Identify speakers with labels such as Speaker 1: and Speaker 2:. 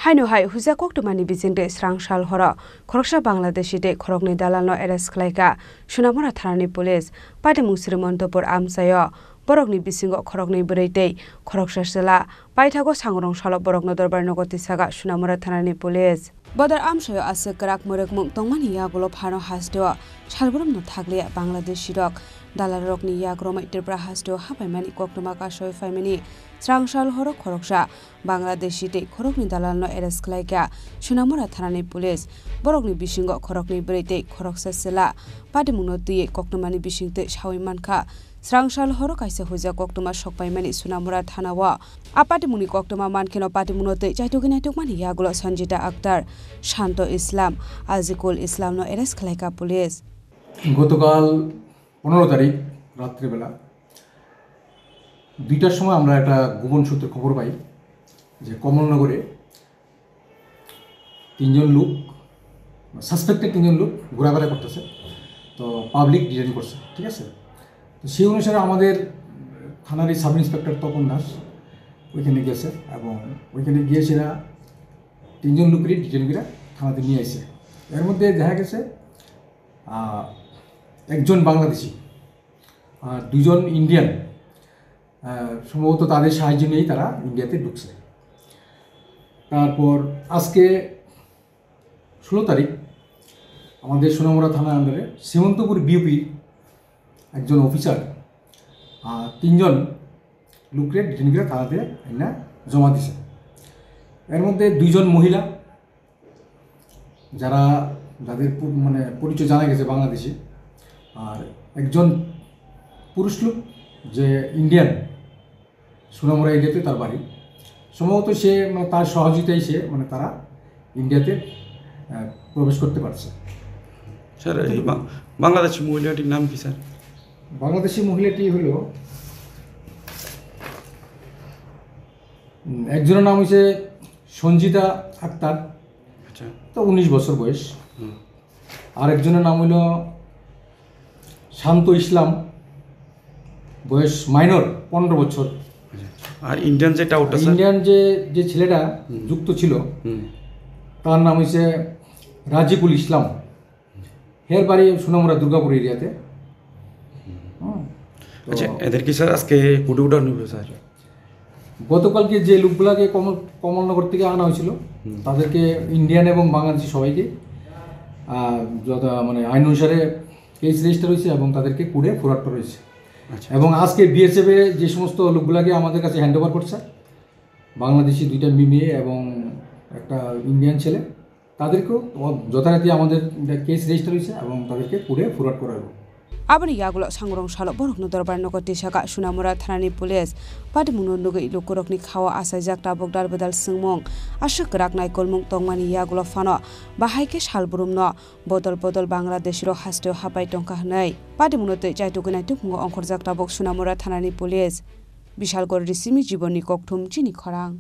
Speaker 1: Haino hai huza koktumani bizingde srangshal hora khoroksa Bangladeshi de khorokni dalalno arrest khlaika Sunamura tharani police pati musri montopor amsayo borokni bisingo khorokni bereitei khoroksa sela paithago sangrong salo borokno dorbar nogoti saga Sunamura tharani police bodar amsayo ase krak morek mung tongmani yagulo phano hasdo salburum no thagle Bangladeshi rok dalal rokni yagromai tirpra hasdo hapaimani koktuma ka soi faimani srangshal horo khoroksa Bangladeshi de khorokni dalalno arrest khlaika Sunamura tharani police borokni bisingo khorokni bereitei khoroksa sela pati mungno tuye koktumani bisingte sawi mankha srangshal horo kaisa huja koktuma sokpaimani Sunamura thanawa apati muni koktuma mankheno pati munote chaitogina tokmani yagulo Sanjita Akhtar Shanto Islam Azikul Islam no arrest khlaika police
Speaker 2: গতকাল 15 তারিখ রাত্রিবেলা 2টার সময় আমরা একটা গোপন সূত্রে খবর পাই যে কমলনগরে তিনজন লোক সাসপেক্টেড তিনজন লোক ঘোরাফেরা করতেছে তো পাবলিক ডিটেইন করছে ঠিক আছে তো সেই অনুসারে আমাদের থানার সাব ইন্সপেক্টর তপন দাস ওইখানে গেছে এবং ওইখানে গিয়ে সেরা তিনজন লোকেরই ডিটেইন করে থানাতে নিয়ে আসে এর মধ্যে দেখা গেছে একজন বাংলাদেশি আর দুজন ইন্ডিয়ান সম্ভবত তাদের সাহায্য নিয়েই তারা ইন্ডিয়াতে ঢুকছে তারপর আজকে 16 তারিখ আমাদের সোনামুড়া থানার আন্ডারে সীমন্তপুর বিউপি একজন অফিসার আর তিনজন লোকরে ডিটেইন করে থানাতে এনে জমা দিছে এর মধ্যে দুইজন মহিলা যাদের মানে পরিচয় জানা গেছে বাংলাদেশি আর একজন পুরুষ লোক যে ইন্ডিয়ান সোনামুড়া এরিয়াতে তার বাড়ি সম্ভবত সে মানে তার সহযোগিতায় সে মানে তারা ইন্ডিয়াতে প্রবেশ করতে পারছে
Speaker 3: স্যার এই বাংলাদেশি মহিলাটির নাম কি স্যার
Speaker 2: বাংলাদেশি মহিলাটি হলো একজনের নাম হচ্ছে সঞ্জিতা আক্তার
Speaker 3: আচ্ছা
Speaker 2: তো 19 বছর বয়স আর একজনের নাম হলো শান্ত ইসলাম বয়স মাইনর 15 বছর
Speaker 3: আর ইন্ডিয়ান যেটা ওটা স্যার
Speaker 2: ইন্ডিয়ান যে ছেলেটা যুক্ত ছিল তার নাম হচ্ছে রাজিকুল ইসলাম এর বাড়ি সোনামুড়া দুর্গাপুর এরিয়াতে
Speaker 3: আচ্ছা এদের কি স্যার আজকে কুটুকুটা নিবে স্যার
Speaker 2: গতকালকে যে লোকগুলাকে কমলনগর থেকে আনা হয়েছিল তাদেরকে ইন্ডিয়ান এবং বাংলাদেশি সবাইকে মানে আইন অনুসারে কেস রেজিস্টার হয়েছে এবং তাদেরকে কুড়ে ফরওয়ার্ড করা হয়েছে এবং আজকে বিএসএফ যে সমস্ত লোকগুলাকে আমাদের কাছে হ্যান্ড ওভার করছে বাংলাদেশি 2টা মেয়ে এবং একটা ইন্ডিয়ান ছেলে তাদেরকেও যথারীতি আমাদের কেস রেজিস্টার হয়েছে এবং তাদেরকে কুড়ে ফরওয়ার্ড করা হবে
Speaker 1: abani yagulo sangrong salo borokno dorbar nogoti saka Sunamura thanani police pati mungno nugui lukorokni khawa asajak tabok dal bedal singmong ashuk raknai kolmung tongmani yagulo fano bahaike salburumno bodol Bangladeshiro hasteo hapai tongka hnai pati mungnote chaitogina tukmungo ongkhorjak tabok Sunamura thanani police Bishalgor risimi jiboni kokthum chini khorang